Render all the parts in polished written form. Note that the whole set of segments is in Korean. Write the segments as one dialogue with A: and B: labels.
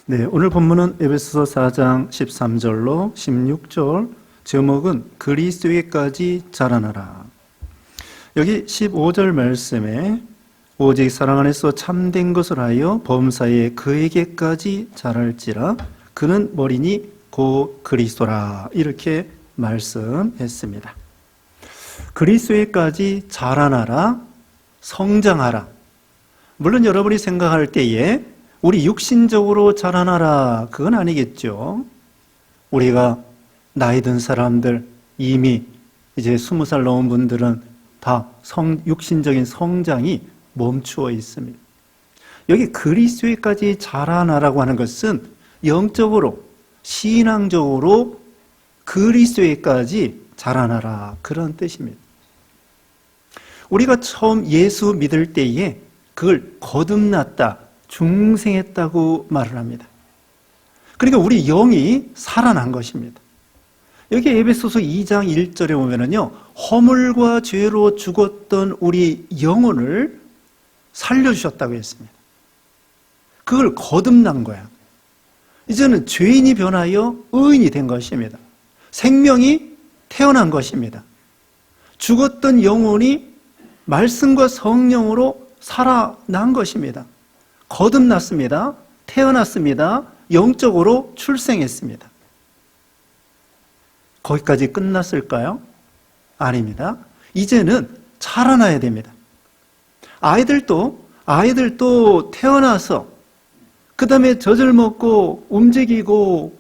A: 네, 오늘 본문은 에베소서 4장 13절로 16절, 제목은 그리스도에까지 자라나라. 여기 15절 말씀에 오직 사랑 안에서 참된 것을 하여 범사에 그에게까지 자랄지라 그는 머리니 곧 그리스도라, 이렇게 말씀했습니다. 그리스도에까지 자라나라, 성장하라. 물론 여러분이 생각할 때에 우리 육신적으로 자라나라, 그건 아니겠죠. 우리가 나이 든 사람들, 이미 이제 20살 넘은 분들은 다 육신적인 성장이 멈추어 있습니다. 여기 그리스도에까지 자라나라고 하는 것은 영적으로, 신앙적으로 그리스도에까지 자라나라, 그런 뜻입니다. 우리가 처음 예수 믿을 때에 그걸 거듭났다, 중생했다고 말을 합니다. 그러니까 우리 영이 살아난 것입니다. 여기 에베소서 2장 1절에 보면은요, 허물과 죄로 죽었던 우리 영혼을 살려주셨다고 했습니다. 그걸 거듭난 거야. 이제는 죄인이 변하여 의인이 된 것입니다. 생명이 태어난 것입니다. 죽었던 영혼이 말씀과 성령으로 살아난 것입니다. 거듭났습니다. 태어났습니다. 영적으로 출생했습니다. 거기까지 끝났을까요? 아닙니다. 이제는 자라나야 됩니다. 아이들도 태어나서 그 다음에 젖을 먹고 움직이고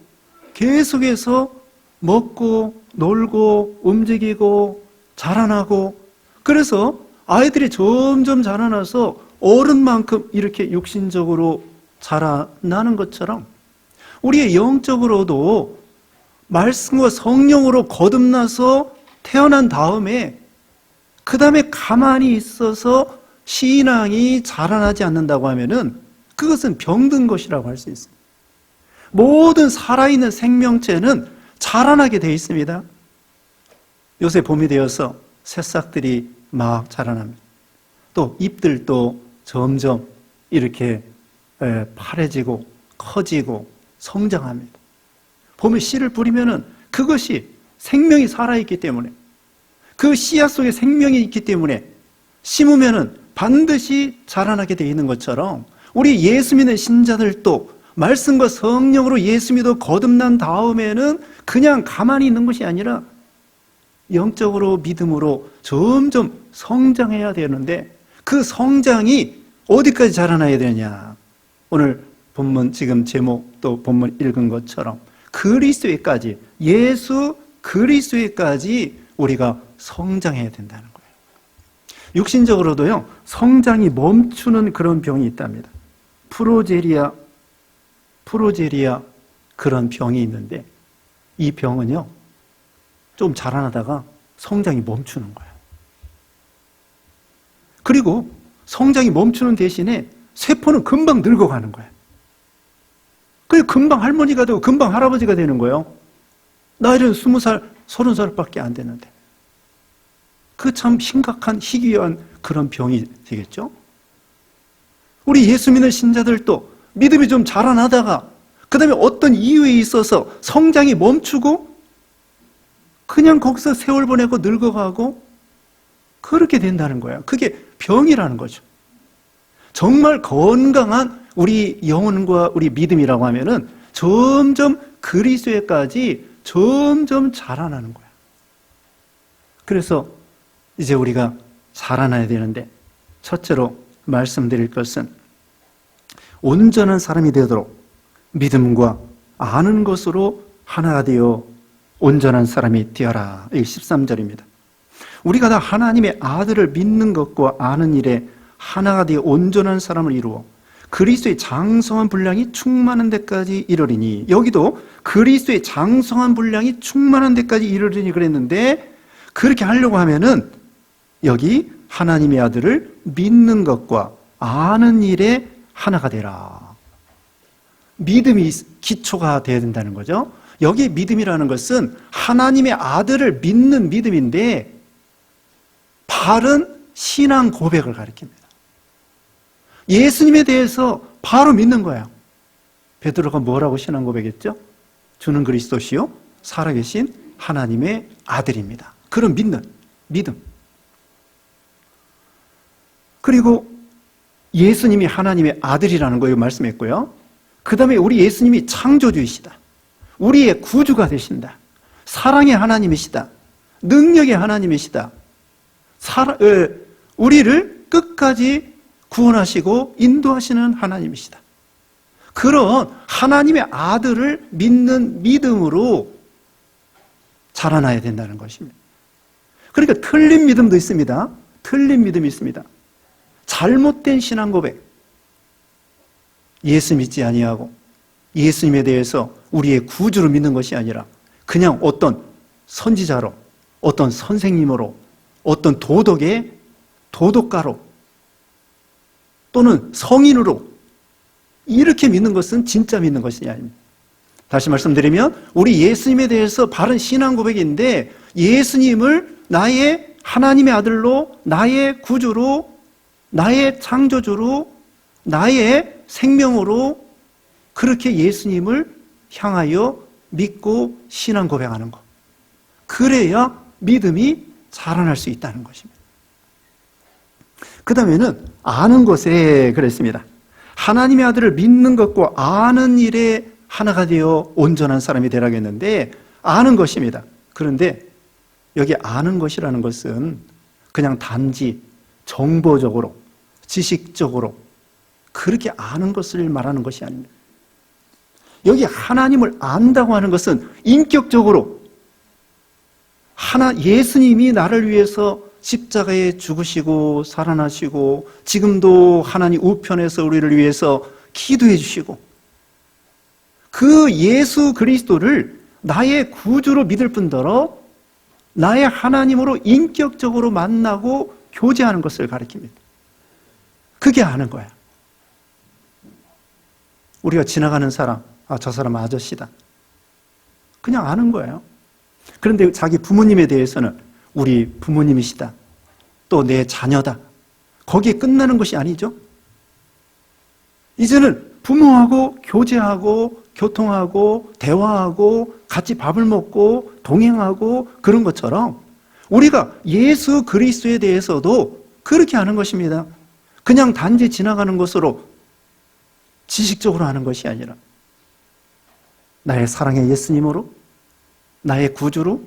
A: 계속해서 먹고 놀고 움직이고 자라나고, 그래서 아이들이 점점 자라나서 어른만큼 이렇게 육신적으로 자라나는 것처럼 우리의 영적으로도 말씀과 성령으로 거듭나서 태어난 다음에 그 다음에 가만히 있어서 신앙이 자라나지 않는다고 하면은 그것은 병든 것이라고 할 수 있습니다. 모든 살아있는 생명체는 자라나게 되어 있습니다. 요새 봄이 되어서 새싹들이 막 자라납니다. 또 잎들도 점점 이렇게 파래지고 커지고 성장합니다. 봄에 씨를 뿌리면은 그것이 생명이 살아있기 때문에, 그 씨앗 속에 생명이 있기 때문에 심으면은 반드시 자라나게 되어 있는 것처럼 우리 예수 믿는 신자들도 말씀과 성령으로 예수 믿어 거듭난 다음에는 그냥 가만히 있는 것이 아니라 영적으로 믿음으로 점점 성장해야 되는데, 그 성장이 어디까지 자라나야 되느냐? 오늘 본문 지금 제목 또 본문 읽은 것처럼 그리스도에까지, 예수 그리스도에까지 우리가 성장해야 된다는 거예요. 육신적으로도요, 성장이 멈추는 그런 병이 있답니다. 프로제리아 그런 병이 있는데, 이 병은요 좀 자라나다가 성장이 멈추는 거예요. 그리고 성장이 멈추는 대신에 세포는 금방 늙어가는 거예요. 그래서 금방 할머니가 되고 금방 할아버지가 되는 거예요. 나이는 20살, 30살밖에 안 되는데. 그 참 심각한 희귀한 그런 병이 되겠죠. 우리 예수 믿는 신자들도 믿음이 좀 자라나다가 그 다음에 어떤 이유에 있어서 성장이 멈추고 그냥 거기서 세월 보내고 늙어가고 그렇게 된다는 거예요. 그게 병이라는 거죠. 정말 건강한 우리 영혼과 우리 믿음이라고 하면은 점점 그리스도에까지 점점 자라나는 거예요. 그래서 이제 우리가 자라나야 되는데, 첫째로 말씀드릴 것은 온전한 사람이 되도록 믿음과 아는 것으로 하나가 되어 온전한 사람이 되어라. 이게 13절입니다. 우리가 다 하나님의 아들을 믿는 것과 아는 일에 하나가 되어 온전한 사람을 이루어 그리스도의 장성한 분량이 충만한 데까지 이르리니, 여기도 그리스도의 장성한 분량이 충만한 데까지 이르리니 그랬는데, 그렇게 하려고 하면은 여기 하나님의 아들을 믿는 것과 아는 일에 하나가 되라. 믿음이 기초가 되어야 된다는 거죠. 여기 믿음이라는 것은 하나님의 아들을 믿는 믿음인데, 바른 신앙 고백을 가리킵니다. 예수님에 대해서 바로 믿는 거예요. 베드로가 뭐라고 신앙 고백했죠? 주는 그리스도시요 살아계신 하나님의 아들입니다. 그런 믿음. 그리고 예수님이 하나님의 아들이라는 거 말씀했고요. 그 다음에 우리 예수님이 창조주이시다. 우리의 구주가 되신다. 사랑의 하나님이시다. 능력의 하나님이시다. 우리를 끝까지 구원하시고 인도하시는 하나님이시다. 그런 하나님의 아들을 믿는 믿음으로 자라나야 된다는 것입니다. 그러니까 틀린 믿음도 있습니다. 틀린 믿음이 있습니다. 잘못된 신앙 고백. 예수 믿지 아니하고 예수님에 대해서 우리의 구주로 믿는 것이 아니라 그냥 어떤 선지자로, 어떤 선생님으로, 어떤 도덕의 도덕가로 또는 성인으로 이렇게 믿는 것은 진짜 믿는 것이 아닙니다. 다시 말씀드리면 우리 예수님에 대해서 바른 신앙 고백인데 예수님을 나의 하나님의 아들로, 나의 구주로, 나의 창조주로, 나의 생명으로 그렇게 예수님을 향하여 믿고 신앙 고백하는 것. 그래야 믿음이 자라날 수 있다는 것입니다. 그 다음에는 아는 것에 그랬습니다. 하나님의 아들을 믿는 것과 아는 일에 하나가 되어 온전한 사람이 되라겠는데 아는 것입니다. 그런데 여기 아는 것이라는 것은 그냥 단지 정보적으로, 지식적으로 그렇게 아는 것을 말하는 것이 아닙니다. 여기 하나님을 안다고 하는 것은 인격적으로 예수님이 나를 위해서 십자가에 죽으시고 살아나시고 지금도 하나님 우편에서 우리를 위해서 기도해 주시고 그 예수 그리스도를 나의 구주로 믿을 뿐더러 나의 하나님으로 인격적으로 만나고 교제하는 것을 가리킵니다. 그게 아는 거야. 우리가 지나가는 사람, 저 사람 아저씨다. 그냥 아는 거예요. 그런데 자기 부모님에 대해서는 우리 부모님이시다. 또 내 자녀다. 거기에 끝나는 것이 아니죠. 이제는 부모하고 교제하고 교통하고 대화하고 같이 밥을 먹고 동행하고 그런 것처럼 우리가 예수 그리스도에 대해서도 그렇게 아는 것입니다. 그냥 단지 지나가는 것으로 지식적으로 아는 것이 아니라 나의 사랑의 예수님으로, 나의 구주로,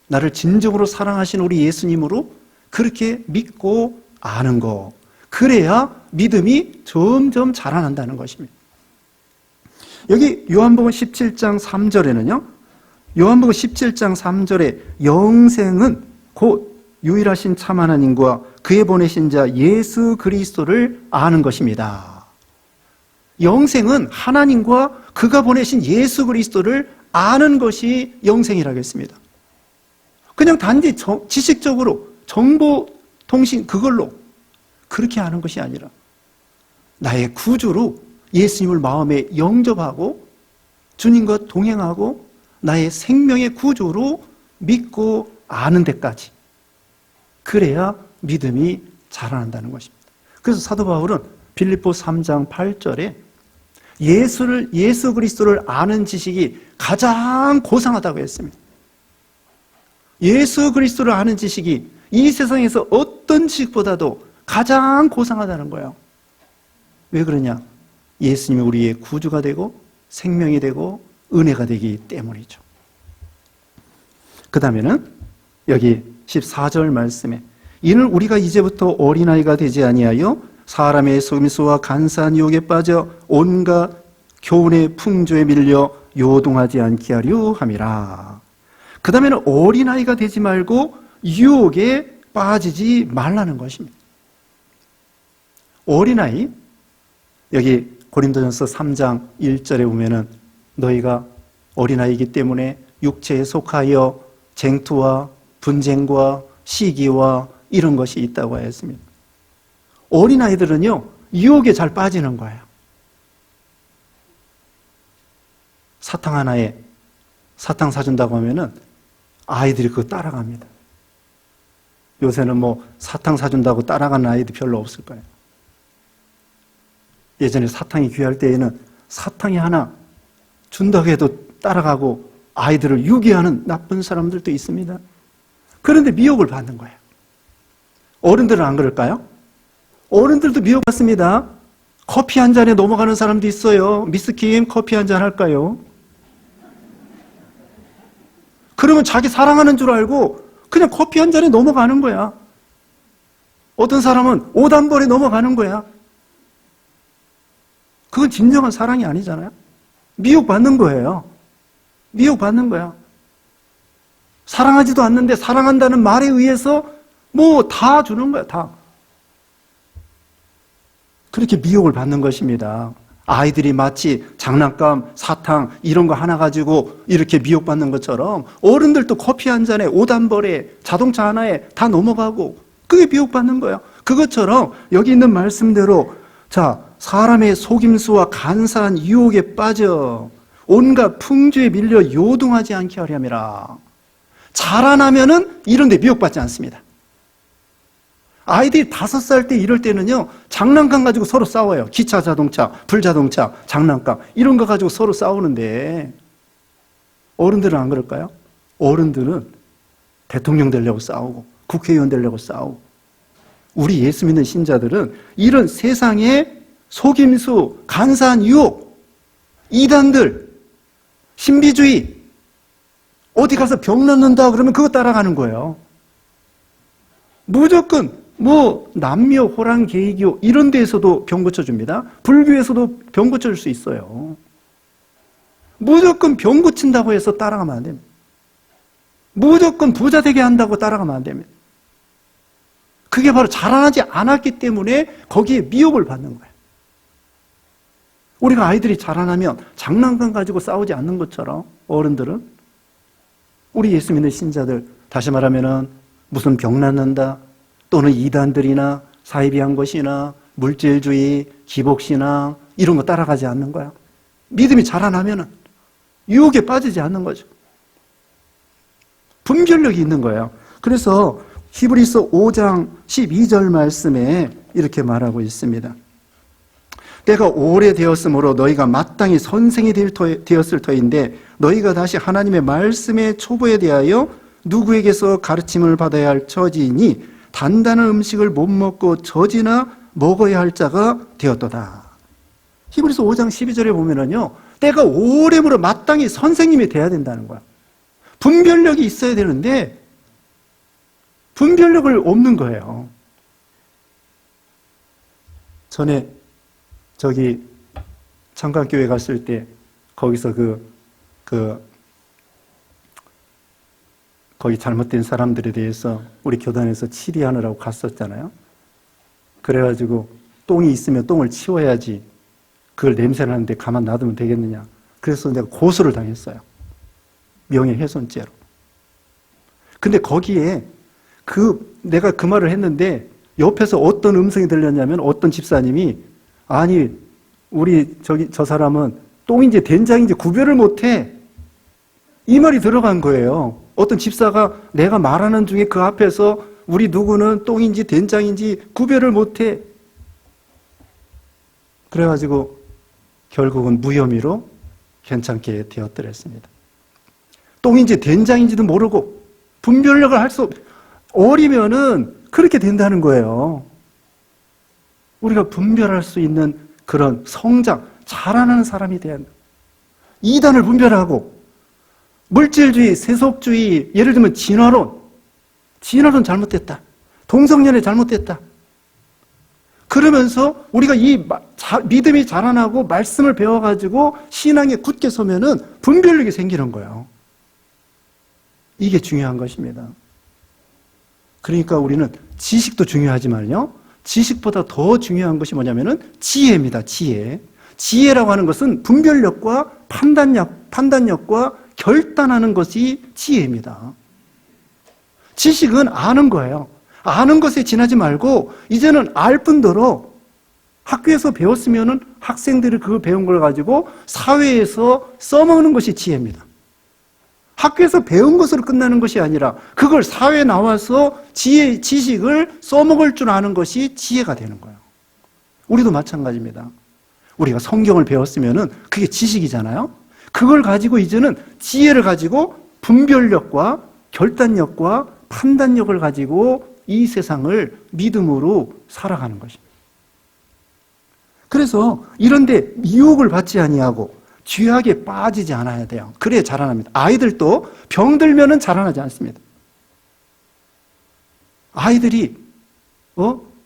A: 나를 진정으로 사랑하신 우리 예수님으로 그렇게 믿고 아는 것. 그래야 믿음이 점점 자라난다는 것입니다. 여기 요한복음 17장 3절에는요. 요한복음 17장 3절에 영생은 곧 유일하신 참 하나님과 그의 보내신 자 예수 그리스도를 아는 것입니다. 영생은 하나님과 그가 보내신 예수 그리스도를 아는 것이 영생이라고 했습니다. 그냥 단지 지식적으로 정보 통신 그걸로 그렇게 아는 것이 아니라 나의 구주로 예수님을 마음에 영접하고 주님과 동행하고 나의 생명의 구주로 믿고 아는 데까지 그래야 믿음이 자라난다는 것입니다. 그래서 사도 바울은 빌립보 3장 8절에 예수 그리스도를 아는 지식이 가장 고상하다고 했습니다. 예수 그리스도를 아는 지식이 이 세상에서 어떤 지식보다도 가장 고상하다는 거예요. 왜 그러냐? 예수님이 우리의 구주가 되고 생명이 되고 은혜가 되기 때문이죠. 그 다음에는 여기 14절 말씀에 이는 우리가 이제부터 어린아이가 되지 아니하여 사람의 속임수와 간사한 유혹에 빠져 온갖 교훈의 풍조에 밀려 요동하지 않게 하려 함이라. 그 다음에는 어린아이가 되지 말고 유혹에 빠지지 말라는 것입니다. 어린아이, 여기 고린도전서 3장 1절에 보면은 너희가 어린아이이기 때문에 육체에 속하여 쟁투와 분쟁과 시기와 이런 것이 있다고 하였습니다. 어린아이들은요, 유혹에 잘 빠지는 거예요. 사탕 하나에 사탕 사준다고 하면은 아이들이 그거 따라갑니다. 요새는 뭐 사탕 사준다고 따라가는 아이도 별로 없을 거예요. 예전에 사탕이 귀할 때에는 사탕이 하나 준다고 해도 따라가고 아이들을 유기하는 나쁜 사람들도 있습니다. 그런데 미혹을 받는 거예요. 어른들은 안 그럴까요? 어른들도 미혹받습니다. 커피 한 잔에 넘어가는 사람도 있어요. 미스 킴 커피 한 잔 할까요? 그러면 자기 사랑하는 줄 알고 그냥 커피 한 잔에 넘어가는 거야. 어떤 사람은 오단벌에 넘어가는 거야. 그건 진정한 사랑이 아니잖아요. 미혹받는 거예요. 미혹받는 거야. 사랑하지도 않는데 사랑한다는 말에 의해서 뭐 다 주는 거야, 다. 그렇게 미혹을 받는 것입니다. 아이들이 마치 장난감, 사탕 이런 거 하나 가지고 이렇게 미혹받는 것처럼 어른들도 커피 한 잔에 오단벌에 자동차 하나에 다 넘어가고 그게 미혹받는 거예요. 그것처럼 여기 있는 말씀대로 자, 사람의 속임수와 간사한 유혹에 빠져 온갖 풍주에 밀려 요동하지 않게 하려 함이라. 자라나면은 이런 데 미혹받지 않습니다. 아이들이 5살 때 이럴 때는요, 장난감 가지고 서로 싸워요. 기차, 자동차, 불자동차, 장난감 이런 거 가지고 서로 싸우는데 어른들은 안 그럴까요? 어른들은 대통령 되려고 싸우고 국회의원 되려고 싸우고 우리 예수 믿는 신자들은 이런 세상의 속임수, 간사한 유혹, 이단들, 신비주의 어디 가서 병 낫는다 그러면 그거 따라가는 거예요. 무조건 뭐 남묘, 호랑, 계기교 이런 데에서도 병 고쳐줍니다. 불교에서도 병 고쳐줄 수 있어요. 무조건 병 고친다고 해서 따라가면 안 됩니다. 무조건 부자 되게 한다고 따라가면 안 됩니다. 그게 바로 자라나지 않았기 때문에 거기에 미혹을 받는 거예요. 우리가 아이들이 자라나면 장난감 가지고 싸우지 않는 것처럼 어른들은 우리 예수 믿는 신자들 다시 말하면은 무슨 병 낫는다 또는 이단들이나 사이비한 것이나 물질주의, 기복신앙 이런 거 따라가지 않는 거야. 믿음이 자라나면은 유혹에 빠지지 않는 거죠. 분별력이 있는 거예요. 그래서 히브리서 5장 12절 말씀에 이렇게 말하고 있습니다. 때가 오래되었으므로 너희가 마땅히 선생이 되었을 터인데 너희가 다시 하나님의 말씀의 초보에 대하여 누구에게서 가르침을 받아야 할 처지이니 단단한 음식을 못 먹고 젖이나 먹어야 할 자가 되었도다. 히브리서 5장 12절에 보면은요, 때가 오래므로 마땅히 선생님이 돼야 된다는 거야. 분별력이 있어야 되는데 분별력을 없는 거예요. 전에 저기 창간교회 갔을 때 거기서 거기 잘못된 사람들에 대해서 우리 교단에서 치리하느라고 갔었잖아요. 그래가지고 똥이 있으면 똥을 치워야지 그걸 냄새나는데 가만 놔두면 되겠느냐. 그래서 내가 고소를 당했어요. 명예훼손죄로. 근데 거기에 내가 그 말을 했는데 옆에서 어떤 음성이 들렸냐면 어떤 집사님이 아니 우리 저 사람은 똥인지 된장인지 구별을 못해. 이 말이 들어간 거예요. 어떤 집사가 내가 말하는 중에 그 앞에서 우리 누구는 똥인지 된장인지 구별을 못해. 그래가지고 결국은 무혐의로 괜찮게 되었더랬습니다. 똥인지 된장인지도 모르고 분별력을 할 수 어리면은 그렇게 된다는 거예요. 우리가 분별할 수 있는 그런 성장, 자라나는 사람이 돼야 한다. 이단을 분별하고 물질주의, 세속주의, 예를 들면 진화론 잘못됐다. 동성연애 잘못됐다. 그러면서 우리가 이 믿음이 자라나고 말씀을 배워가지고 신앙에 굳게 서면은 분별력이 생기는 거예요. 이게 중요한 것입니다. 그러니까 우리는 지식도 중요하지만요. 지식보다 더 중요한 것이 뭐냐면은 지혜입니다. 지혜. 지혜라고 하는 것은 분별력과 판단력과 결단하는 것이 지혜입니다. 지식은 아는 거예요. 아는 것에 지나지 말고 이제는 알 뿐더러 학교에서 배웠으면은 학생들이 그 배운 걸 가지고 사회에서 써먹는 것이 지혜입니다. 학교에서 배운 것으로 끝나는 것이 아니라 그걸 사회에 나와서 지식을 써먹을 줄 아는 것이 지혜가 되는 거예요. 우리도 마찬가지입니다. 우리가 성경을 배웠으면은 그게 지식이잖아요. 그걸 가지고 이제는 지혜를 가지고 분별력과 결단력과 판단력을 가지고 이 세상을 믿음으로 살아가는 것입니다. 그래서 이런데 미혹을 받지 아니하고 죄악에 빠지지 않아야 돼요. 그래야 자라납니다. 아이들도 병들면은 자라나지 않습니다. 아이들이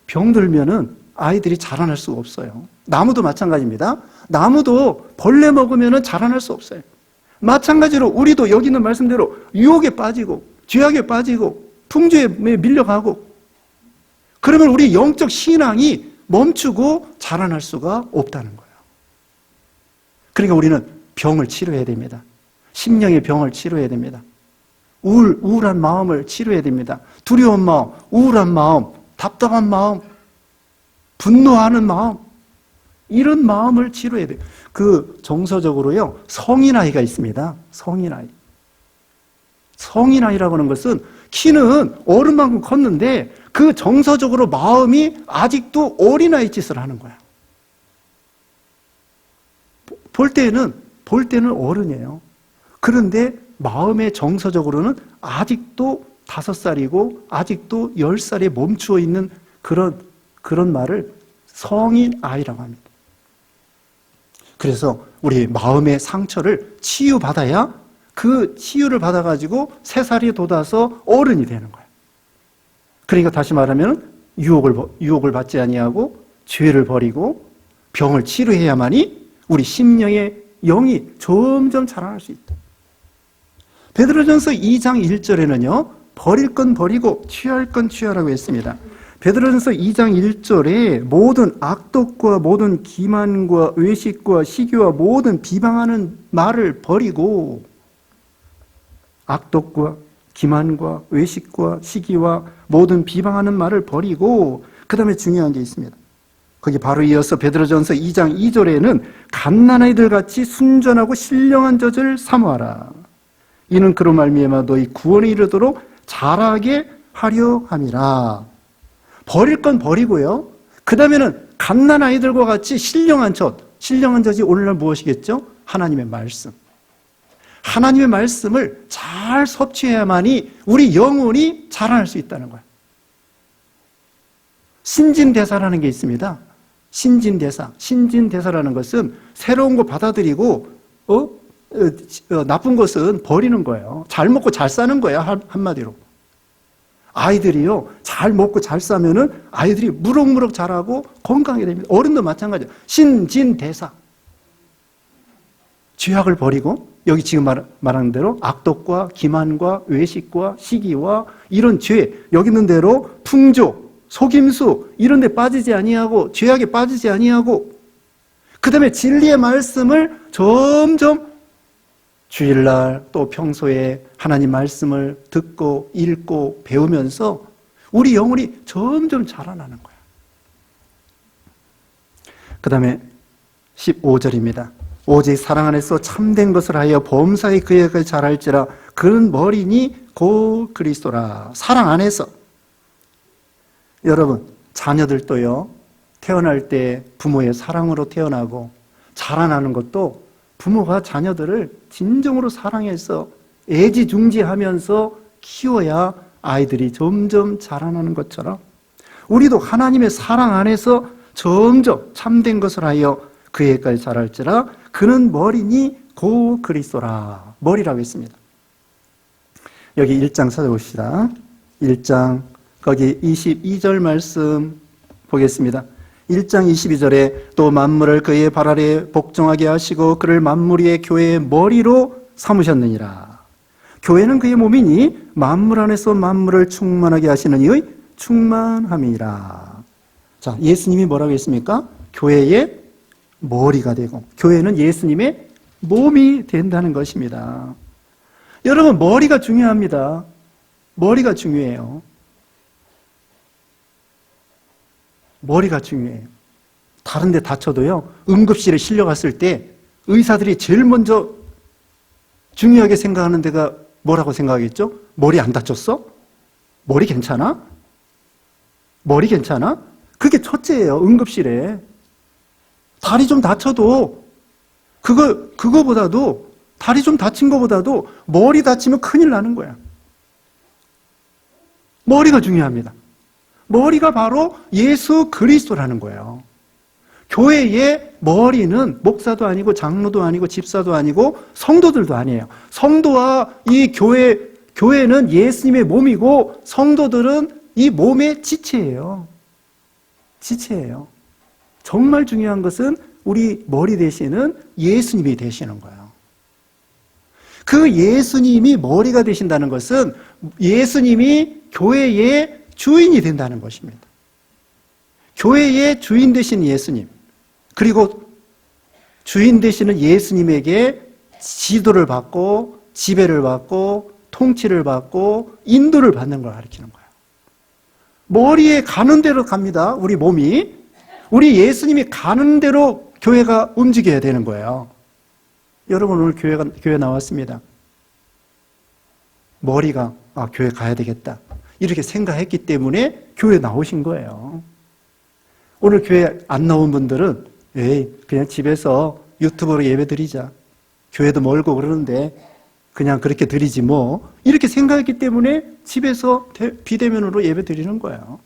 A: 병들면은 아이들이 자라날 수가 없어요. 나무도 마찬가지입니다. 나무도 벌레 먹으면은 자라날 수 없어요. 마찬가지로 우리도 여기 있는 말씀대로 유혹에 빠지고 죄악에 빠지고 풍조에 밀려가고 그러면 우리 영적 신앙이 멈추고 자라날 수가 없다는 거예요. 그러니까 우리는 병을 치료해야 됩니다. 심령의 병을 치료해야 됩니다. 우울한 마음을 치료해야 됩니다. 두려운 마음, 우울한 마음, 답답한 마음, 분노하는 마음, 이런 마음을 치료해야 돼요. 그 정서적으로요, 성인아이가 있습니다. 성인아이. 성인아이라고 하는 것은 키는 어른만큼 컸는데 그 정서적으로 마음이 아직도 어린아이 짓을 하는 거야. 볼 때는 어른이에요. 그런데 마음의 정서적으로는 아직도 5살이고 아직도 10살에 멈추어 있는 그런 말을 성인아이라고 합니다. 그래서 우리 마음의 상처를 치유받아야 그 치유를 받아가지고 3살이 돋아서 어른이 되는 거예요. 그러니까 다시 말하면 유혹을 받지 아니하고 죄를 버리고 병을 치료해야만이 우리 심령의 영이 점점 자라날 수 있다. 베드로전서 2장 1절에는요. 버릴 건 버리고 취할 건 취하라고 했습니다. 베드로전서 2장 1절에 모든 악독과 모든 기만과 외식과 시기와 모든 비방하는 말을 버리고 악독과 기만과 외식과 시기와 모든 비방하는 말을 버리고 그 다음에 중요한 게 있습니다. 거기 바로 이어서 베드로전서 2장 2절에는 갓난아이들 같이 순전하고 신령한 젖을 사모하라. 이는 그로 말미암아 너희 구원에 이르도록 자라게 하려 함이라. 버릴 건 버리고요. 그 다음에는 갓난아이들과 같이 신령한 젖. 신령한 젖이 오늘날 무엇이겠죠? 하나님의 말씀. 하나님의 말씀을 잘 섭취해야만이 우리 영혼이 자라날 수 있다는 거예요. 신진대사라는 게 있습니다. 신진대사라는 것은 새로운 거 받아들이고 나쁜 것은 버리는 거예요. 잘 먹고 잘 사는 거야, 한마디로. 아이들이요, 잘 먹고 잘 싸면은 아이들이 무럭무럭 자라고 건강하게 됩니다. 어른도 마찬가지예요. 신진대사. 죄악을 버리고 여기 지금 말하는 대로 악독과 기만과 외식과 시기와 이런 죄, 여기 있는 대로 풍조, 속임수 이런 데 빠지지 아니하고 죄악에 빠지지 아니하고 그 다음에 진리의 말씀을 점점 주일날 또 평소에 하나님 말씀을 듣고 읽고 배우면서 우리 영혼이 점점 자라나는 거예요. 그 다음에 15절입니다. 오직 사랑 안에서 참된 것을 하여 범사에 그에게 자랄지라 그는 머리니 곧 그리스도라. 사랑 안에서. 여러분, 자녀들도요, 태어날 때 부모의 사랑으로 태어나고 자라나는 것도 부모가 자녀들을 진정으로 사랑해서 애지중지하면서 키워야 아이들이 점점 자라나는 것처럼 우리도 하나님의 사랑 안에서 점점 참된 것을 하여 그에까지 자랄지라 그는 머리니 곧 그리스도라. 머리라고 했습니다. 여기 1장 찾아봅시다. 1장 거기 22절 말씀 보겠습니다. 1장 22절에 또 만물을 그의 발 아래 복종하게 하시고 그를 만물 위의 교회의 머리로 삼으셨느니라. 교회는 그의 몸이니 만물 안에서 만물을 충만하게 하시는 이의 충만함이라. 자, 예수님이 뭐라고 했습니까? 교회의 머리가 되고 교회는 예수님의 몸이 된다는 것입니다. 여러분, 머리가 중요합니다. 머리가 중요해요. 머리가 중요해요. 다른 데 다쳐도요, 응급실에 실려갔을 때 의사들이 제일 먼저 중요하게 생각하는 데가 뭐라고 생각하겠죠? 머리 안 다쳤어? 머리 괜찮아? 머리 괜찮아? 그게 첫째예요, 응급실에. 다리 좀 다쳐도 그거보다도 다리 좀 다친 것보다도 머리 다치면 큰일 나는 거야. 머리가 중요합니다. 머리가 바로 예수 그리스도라는 거예요. 교회의 머리는 목사도 아니고 장로도 아니고 집사도 아니고 성도들도 아니에요. 성도와 이 교회는 예수님의 몸이고 성도들은 이 몸의 지체예요. 지체예요. 정말 중요한 것은 우리 머리 되시는 예수님이 되시는 거예요. 그 예수님이 머리가 되신다는 것은 예수님이 교회의 주인이 된다는 것입니다. 교회의 주인 되신 예수님, 그리고 주인 되시는 예수님에게 지도를 받고 지배를 받고 통치를 받고 인도를 받는 걸 가리키는 거예요. 머리에 가는 대로 갑니다. 우리 몸이. 우리 예수님이 가는 대로 교회가 움직여야 되는 거예요. 여러분 오늘 교회 나왔습니다. 머리가 교회 가야 되겠다 이렇게 생각했기 때문에 교회 나오신 거예요. 오늘 교회 안 나온 분들은 그냥 집에서 유튜브로 예배 드리자. 교회도 멀고 그러는데 그냥 그렇게 드리지 뭐. 이렇게 생각했기 때문에 집에서 비대면으로 예배 드리는 거예요.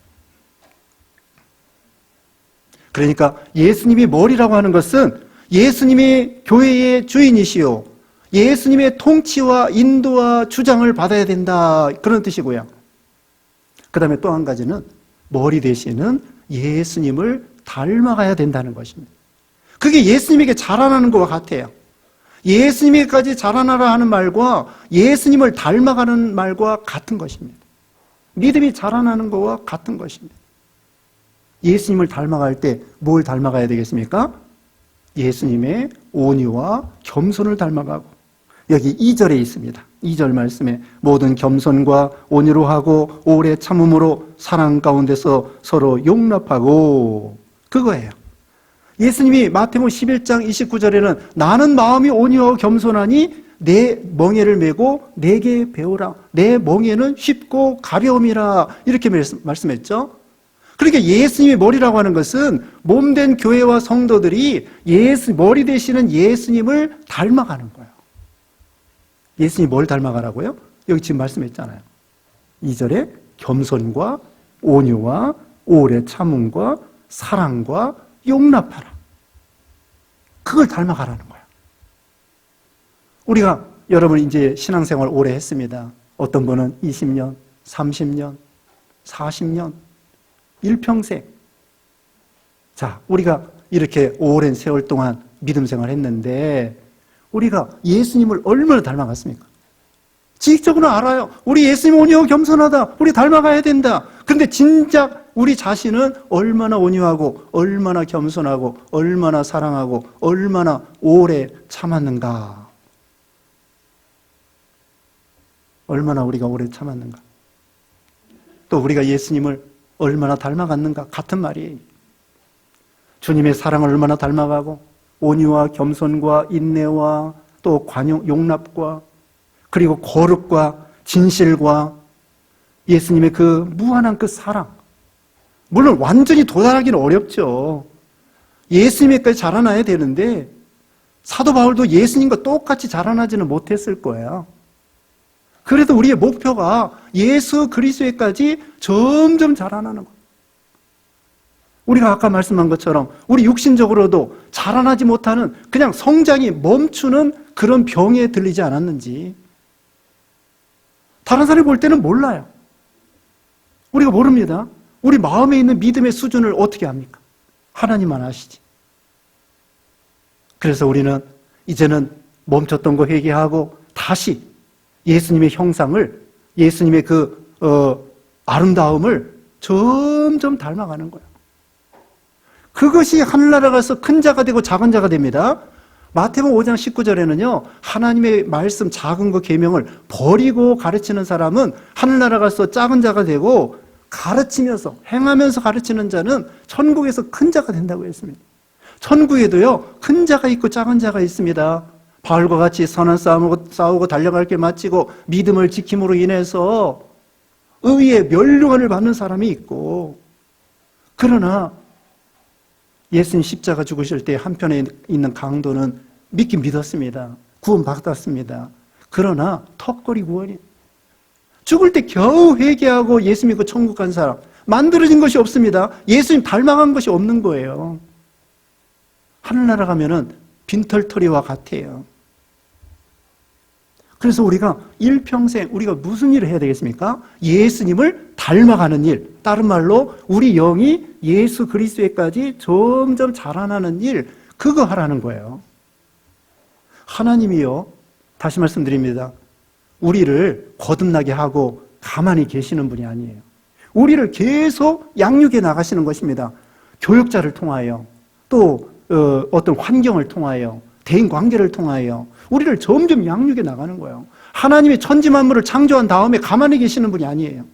A: 그러니까 예수님이 머리라고 하는 것은 예수님이 교회의 주인이시요. 예수님의 통치와 인도와 주장을 받아야 된다. 그런 뜻이고요. 그 다음에 또 한 가지는 머리 되시는 예수님을 닮아가야 된다는 것입니다. 그게 예수님에게 자라나는 것과 같아요. 예수님에게까지 자라나라 하는 말과 예수님을 닮아가는 말과 같은 것입니다. 믿음이 자라나는 것과 같은 것입니다. 예수님을 닮아갈 때 뭘 닮아가야 되겠습니까? 예수님의 온유와 겸손을 닮아가고, 여기 2절에 있습니다. 2절 말씀에 모든 겸손과 온유로 하고 오래 참음으로 사랑 가운데서 서로 용납하고, 그거예요. 예수님이 마태복음 11장 29절에는 나는 마음이 온유하고 겸손하니 내 멍에를 메고 내게 배우라. 내 멍에는 쉽고 가벼움이라. 이렇게 말씀했죠. 그러니까 예수님의 머리라고 하는 것은 몸된 교회와 성도들이 머리 되시는 예수님을 닮아가는 거예요. 예수님이 뭘 닮아가라고요? 여기 지금 말씀했잖아요. 2절에 겸손과 온유와 오래 참음과 사랑과 용납하라. 그걸 닮아가라는 거예요. 우리가 여러분 이제 신앙생활 오래 했습니다. 어떤 분은 20년, 30년, 40년, 일평생. 자, 우리가 이렇게 오랜 세월 동안 믿음 생활 했는데 우리가 예수님을 얼마나 닮아갔습니까? 지식적으로 알아요. 우리 예수님 온유하고 겸손하다. 우리 닮아가야 된다. 그런데 진짜 우리 자신은 얼마나 온유하고 얼마나 겸손하고 얼마나 사랑하고 얼마나 오래 참았는가. 얼마나 우리가 오래 참았는가. 또 우리가 예수님을 얼마나 닮아갔는가. 같은 말이에요. 주님의 사랑을 얼마나 닮아가고 온유와 겸손과 인내와 또 관용, 용납과 그리고 거룩과 진실과 예수님의 그 무한한 그 사랑. 물론 완전히 도달하기는 어렵죠. 예수님에까지 자라나야 되는데 사도 바울도 예수님과 똑같이 자라나지는 못했을 거예요. 그래도 우리의 목표가 예수 그리스도에까지 점점 자라나는 거예요. 우리가 아까 말씀한 것처럼 우리 육신적으로도 자라나지 못하는 그냥 성장이 멈추는 그런 병에 들리지 않았는지. 다른 사람이 볼 때는 몰라요. 우리가 모릅니다. 우리 마음에 있는 믿음의 수준을 어떻게 합니까? 하나님만 아시지. 그래서 우리는 이제는 멈췄던 거 회개하고 다시 예수님의 형상을, 예수님의 아름다움을 점점 닮아가는 거예요. 그것이 하늘나라 가서 큰 자가 되고 작은 자가 됩니다. 마태복음 5장 19절에는요, 하나님의 말씀 작은 거 계명을 버리고 가르치는 사람은 하늘나라 가서 작은 자가 되고 가르치면서 행하면서 가르치는 자는 천국에서 큰 자가 된다고 했습니다. 천국에도요, 큰 자가 있고 작은 자가 있습니다. 바울과 같이 선한 싸움을 싸우고 달려갈 길 마치고 믿음을 지킴으로 인해서 의의 멸류관을 받는 사람이 있고, 그러나 예수님 십자가 죽으실 때 한편에 있는 강도는 믿긴 믿었습니다. 구원받았습니다. 그러나 턱걸이 구원이에요. 죽을 때 겨우 회개하고 예수 믿고 천국 간 사람, 만들어진 것이 없습니다. 예수님 닮아간 것이 없는 거예요. 하늘나라 가면은 빈털터리와 같아요. 그래서 우리가 일평생 우리가 무슨 일을 해야 되겠습니까? 예수님을 닮아가는 일, 다른 말로 우리 영이 예수 그리스도에까지 점점 자라나는 일, 그거 하라는 거예요. 하나님이요, 다시 말씀드립니다. 우리를 거듭나게 하고 가만히 계시는 분이 아니에요. 우리를 계속 양육해 나가시는 것입니다. 교육자를 통하여, 또 어떤 환경을 통하여, 대인 관계를 통하여 우리를 점점 양육해 나가는 거예요. 하나님이 천지만물을 창조한 다음에 가만히 계시는 분이 아니에요.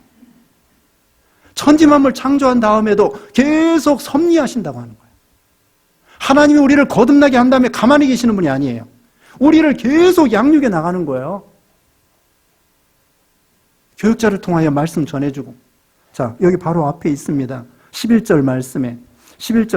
A: 천지만물 창조한 다음에도 계속 섭리하신다고 하는 거예요. 하나님이 우리를 거듭나게 한 다음에 가만히 계시는 분이 아니에요. 우리를 계속 양육해 나가는 거예요. 교육자를 통하여 말씀 전해주고. 자, 여기 바로 앞에 있습니다. 11절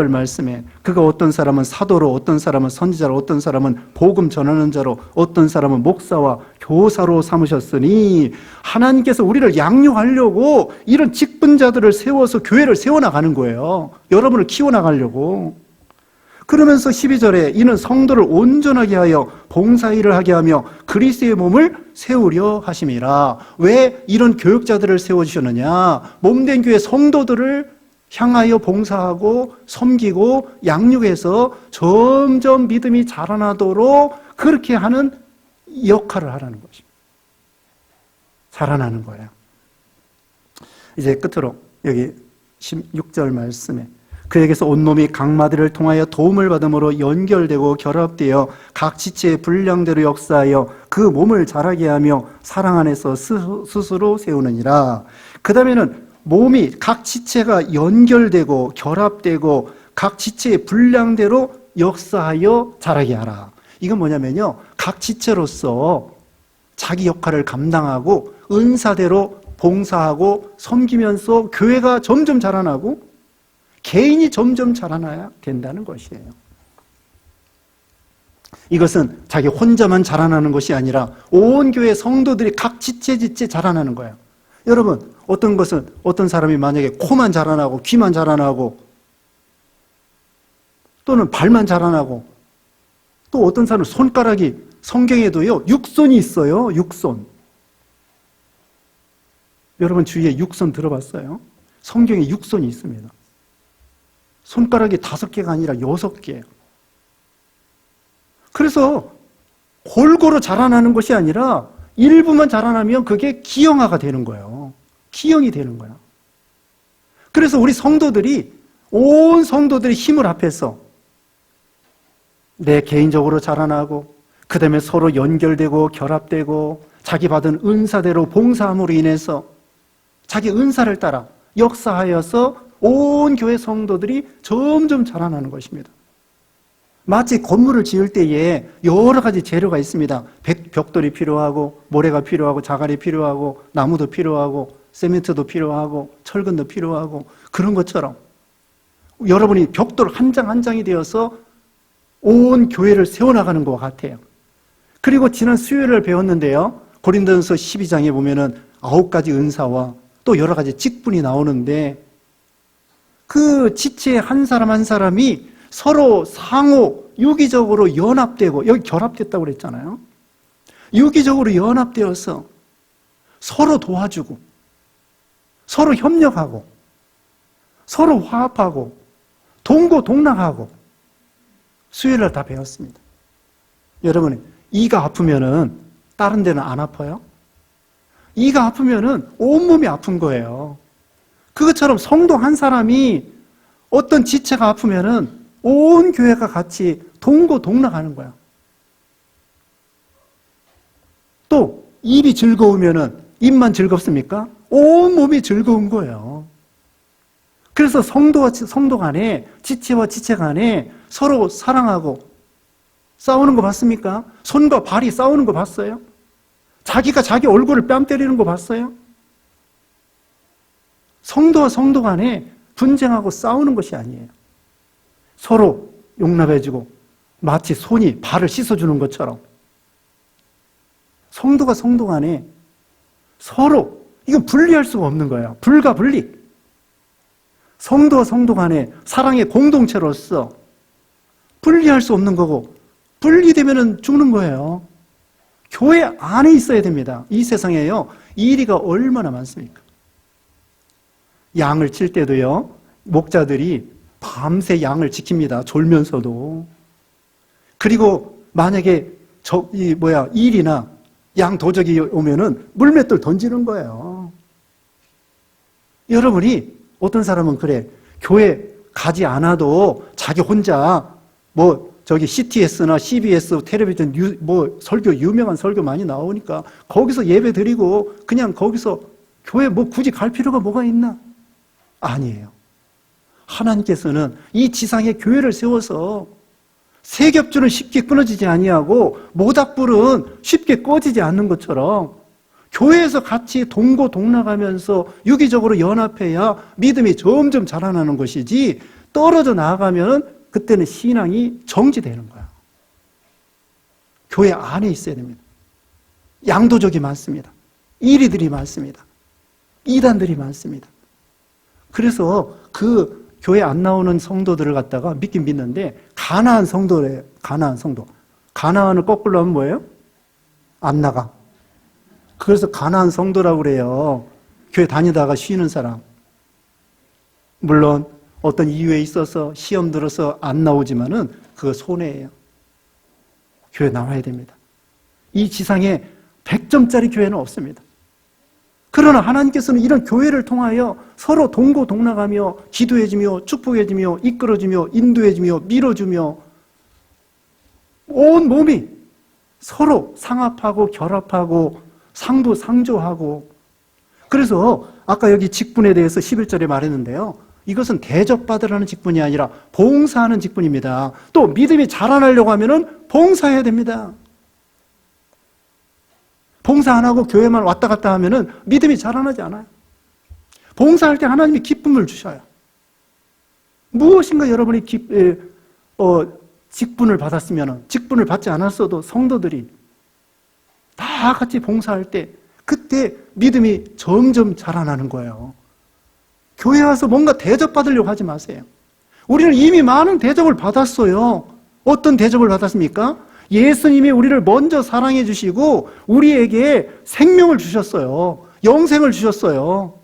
A: 말씀에 그가 어떤 사람은 사도로, 어떤 사람은 선지자로, 어떤 사람은 복음 전하는 자로, 어떤 사람은 목사와 교사로 삼으셨으니, 하나님께서 우리를 양육하려고 이런 직분자들을 세워서 교회를 세워나가는 거예요. 여러분을 키워나가려고. 그러면서 12절에 이는 성도를 온전하게 하여 봉사일을 하게 하며 그리스도의 몸을 세우려 하심이라. 왜 이런 교육자들을 세워주셨느냐? 몸된 교회 성도들을 향하여 봉사하고 섬기고 양육해서 점점 믿음이 자라나도록 그렇게 하는 역할을 하라는 것입니다. 자라나는 거예요. 이제 끝으로 여기 16절 말씀에 그에게서 온몸이 각마디를 통하여 도움을 받음으로 연결되고 결합되어 각 지체의 분량대로 역사하여 그 몸을 자라게 하며 사랑 안에서 스스로 세우느니라. 그 다음에는 몸이 각 지체가 연결되고 결합되고 각 지체의 분량대로 역사하여 자라게 하라. 이건 뭐냐면요, 각 지체로서 자기 역할을 감당하고 은사대로 봉사하고 섬기면서 교회가 점점 자라나고 개인이 점점 자라나야 된다는 것이에요. 이것은 자기 혼자만 자라나는 것이 아니라 온 교회 성도들이 각 지체 자라나는 거예요. 여러분, 어떤 것은 어떤 사람이 만약에 코만 자라나고 귀만 자라나고 또는 발만 자라나고, 또 어떤 사람은 손가락이, 성경에도요 육손이 있어요. 육손. 여러분 주위에 육손 들어봤어요? 성경에 육손이 있습니다. 손가락이 5개가 아니라 6개예요. 그래서 골고루 자라나는 것이 아니라 일부만 자라나면 그게 기형아가 되는 거예요. 기형이 되는 거야. 그래서 우리 성도들이, 온 성도들이 힘을 합해서 내 개인적으로 자라나고, 그 다음에 서로 연결되고 결합되고 자기 받은 은사대로 봉사함으로 인해서 자기 은사를 따라 역사하여서 온 교회 성도들이 점점 자라나는 것입니다. 마치 건물을 지을 때에 여러 가지 재료가 있습니다. 벽돌이 필요하고, 모래가 필요하고, 자갈이 필요하고, 나무도 필요하고, 세멘트도 필요하고, 철근도 필요하고, 그런 것처럼 여러분이 벽돌 한 장 한 장이 되어서 온 교회를 세워나가는 것 같아요. 그리고 지난 수요일을 배웠는데요, 고린도전서 12장에 보면은 9가지 은사와 또 여러 가지 직분이 나오는데, 그 지체 한 사람 한 사람이 서로 상호 유기적으로 연합되고, 여기 결합됐다고 그랬잖아요. 유기적으로 연합되어서 서로 도와주고, 서로 협력하고, 서로 화합하고, 동고동락하고, 수요일날 다 배웠습니다. 여러분, 이가 아프면은 다른 데는 안 아파요? 이가 아프면은 온몸이 아픈 거예요. 그것처럼 성도 한 사람이 어떤 지체가 아프면은 온 교회가 같이 동고동락하는 거야. 또 입이 즐거우면은 입만 즐겁습니까? 온 몸이 즐거운 거예요. 그래서 성도와 성도 간에, 지체와 지체 간에 서로 사랑하고 싸우는 거 봤습니까? 손과 발이 싸우는 거 봤어요? 자기가 자기 얼굴을 뺨 때리는 거 봤어요? 성도와 성도 간에 분쟁하고 싸우는 것이 아니에요. 서로 용납해주고, 마치 손이 발을 씻어주는 것처럼 성도가 성도 간에 서로, 이건 분리할 수가 없는 거예요. 불가분리. 성도와 성도 간에 사랑의 공동체로서 분리할 수 없는 거고, 분리되면 죽는 거예요. 교회 안에 있어야 됩니다. 이 세상에요, 이리가 얼마나 많습니까? 양을 칠 때도요, 목자들이 밤새 양을 지킵니다. 졸면서도. 그리고 만약에 일이나 양 도적이 오면은 물맷돌 던지는 거예요. 여러분이, 어떤 사람은 그래, 교회 가지 않아도 자기 혼자 CTS나 CBS 텔레비전 설교, 유명한 설교 많이 나오니까 거기서 예배 드리고 그냥 거기서 교회 굳이 갈 필요가 뭐가 있나? 아니에요. 하나님께서는 이 지상에 교회를 세워서 세겹줄은 쉽게 끊어지지 아니하고 모닥불은 쉽게 꺼지지 않는 것처럼 교회에서 같이 동고동락하면서 유기적으로 연합해야 믿음이 점점 자라나는 것이지, 떨어져 나아가면 그때는 신앙이 정지되는 거야. 교회 안에 있어야 됩니다. 양도적이 많습니다. 이리들이 많습니다. 이단들이 많습니다. 그래서 그 교회 안 나오는 성도들을 갖다가 믿긴 믿는데, 가나안 성도래요. 가나안 성도. 가나안을 거꾸로 하면 뭐예요? 안 나가. 그래서 가나안 성도라고 그래요. 교회 다니다가 쉬는 사람. 물론 어떤 이유에 있어서 시험 들어서 안 나오지만은 그거 손해예요. 교회 나와야 됩니다. 이 지상에 100점짜리 교회는 없습니다. 그러나 하나님께서는 이런 교회를 통하여 서로 동고동락하며 기도해주며 축복해주며 이끌어주며 인도해주며 밀어주며 온 몸이 서로 상합하고 결합하고 상부상조하고, 그래서 아까 여기 직분에 대해서 11절에 말했는데요, 이것은 대접받으라는 직분이 아니라 봉사하는 직분입니다. 또 믿음이 자라나려고 하면은 봉사해야 됩니다. 봉사 안 하고 교회만 왔다 갔다 하면은 믿음이 자라나지 않아요. 봉사할 때 하나님이 기쁨을 주셔요. 무엇인가 여러분이 직분을 받았으면, 직분을 받지 않았어도 성도들이 다 같이 봉사할 때 그때 믿음이 점점 자라나는 거예요. 교회 와서 뭔가 대접받으려고 하지 마세요. 우리는 이미 많은 대접을 받았어요. 어떤 대접을 받았습니까? 예수님이 우리를 먼저 사랑해 주시고 우리에게 생명을 주셨어요. 영생을 주셨어요.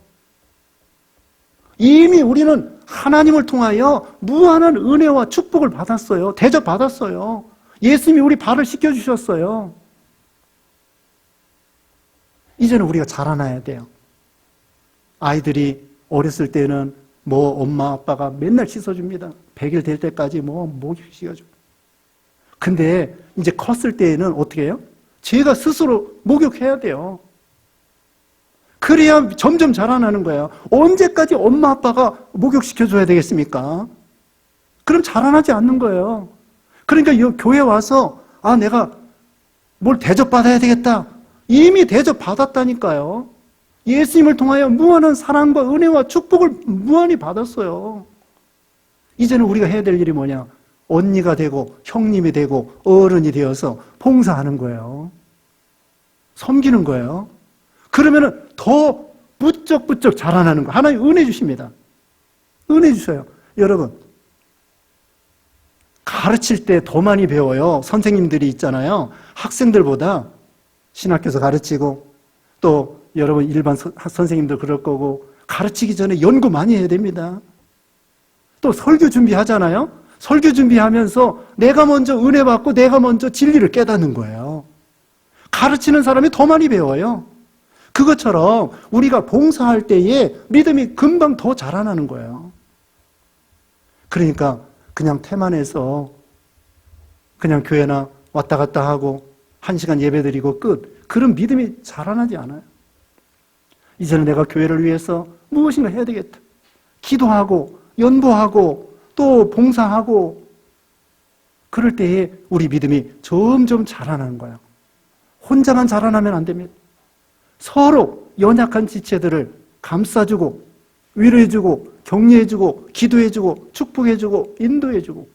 A: 이미 우리는 하나님을 통하여 무한한 은혜와 축복을 받았어요. 대접받았어요. 예수님이 우리 발을 씻겨주셨어요. 이제는 우리가 자라나야 돼요. 아이들이 어렸을 때는 엄마 아빠가 맨날 씻어줍니다. 100일 될 때까지 목욕 씻어줘. 근데 이제 컸을 때에는 어떻게 해요? 제가 스스로 목욕해야 돼요. 그래야 점점 자라나는 거예요. 언제까지 엄마 아빠가 목욕시켜줘야 되겠습니까? 그럼 자라나지 않는 거예요. 그러니까 이 교회 와서 내가 뭘 대접받아야 되겠다. 이미 대접받았다니까요. 예수님을 통하여 무한한 사랑과 은혜와 축복을 무한히 받았어요. 이제는 우리가 해야 될 일이 뭐냐? 언니가 되고 형님이 되고 어른이 되어서 봉사하는 거예요. 섬기는 거예요. 그러면은 더 부쩍부쩍 자라나는 거예요. 하나님 은혜 주십니다. 은혜 주셔요. 여러분, 가르칠 때 더 많이 배워요. 선생님들이 있잖아요. 학생들보다 신학교에서 가르치고, 또 여러분 일반 선생님들 그럴 거고, 가르치기 전에 연구 많이 해야 됩니다. 또 설교 준비하잖아요. 설교 준비하면서 내가 먼저 은혜 받고 내가 먼저 진리를 깨닫는 거예요. 가르치는 사람이 더 많이 배워요. 그것처럼 우리가 봉사할 때에 믿음이 금방 더 자라나는 거예요. 그러니까 그냥 태만해서 그냥 교회나 왔다 갔다 하고 1시간 예배드리고 끝, 그런 믿음이 자라나지 않아요. 이제는 내가 교회를 위해서 무엇인가 해야 되겠다. 기도하고 연보하고 또 봉사하고, 그럴 때에 우리 믿음이 점점 자라나는 거예요. 혼자만 자라나면 안 됩니다. 서로 연약한 지체들을 감싸주고 위로해주고 격려해주고 기도해주고 축복해주고 인도해주고,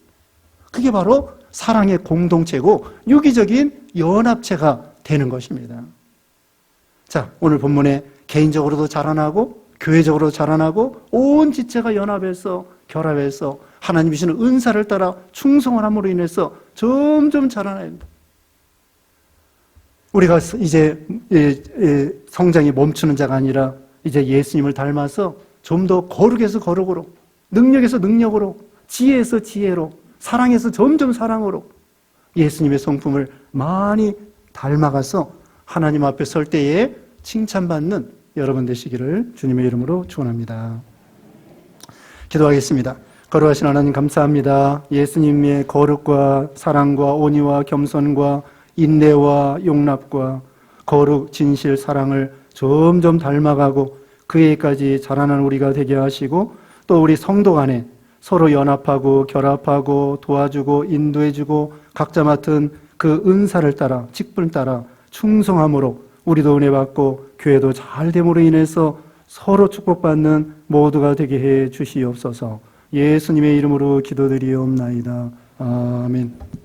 A: 그게 바로 사랑의 공동체고 유기적인 연합체가 되는 것입니다. 자, 오늘 본문에 개인적으로도 자라나고 교회적으로 자라나고 온 지체가 연합해서 결합해서 하나님이 주시는 은사를 따라 충성을 함으로 인해서 점점 자라나야 합니다. 우리가 이제 성장이 멈추는 자가 아니라 이제 예수님을 닮아서 좀 더 거룩에서 거룩으로, 능력에서 능력으로, 지혜에서 지혜로, 사랑에서 점점 사랑으로 예수님의 성품을 많이 닮아가서 하나님 앞에 설 때에 칭찬받는 여러분 되시기를 주님의 이름으로 축원합니다. 기도하겠습니다. 거룩하신 하나님 감사합니다. 예수님의 거룩과 사랑과 온유와 겸손과 인내와 용납과 거룩, 진실, 사랑을 점점 닮아가고 그에까지 자라나는 우리가 되게 하시고 또 우리 성도 간에 서로 연합하고 결합하고 도와주고 인도해주고 각자 맡은 그 은사를 따라 직분 따라 충성함으로 우리도 은혜 받고 교회도 잘 됨으로 인해서 서로 축복받는 모두가 되게 해 주시옵소서. 예수님의 이름으로 기도드리옵나이다. 아멘.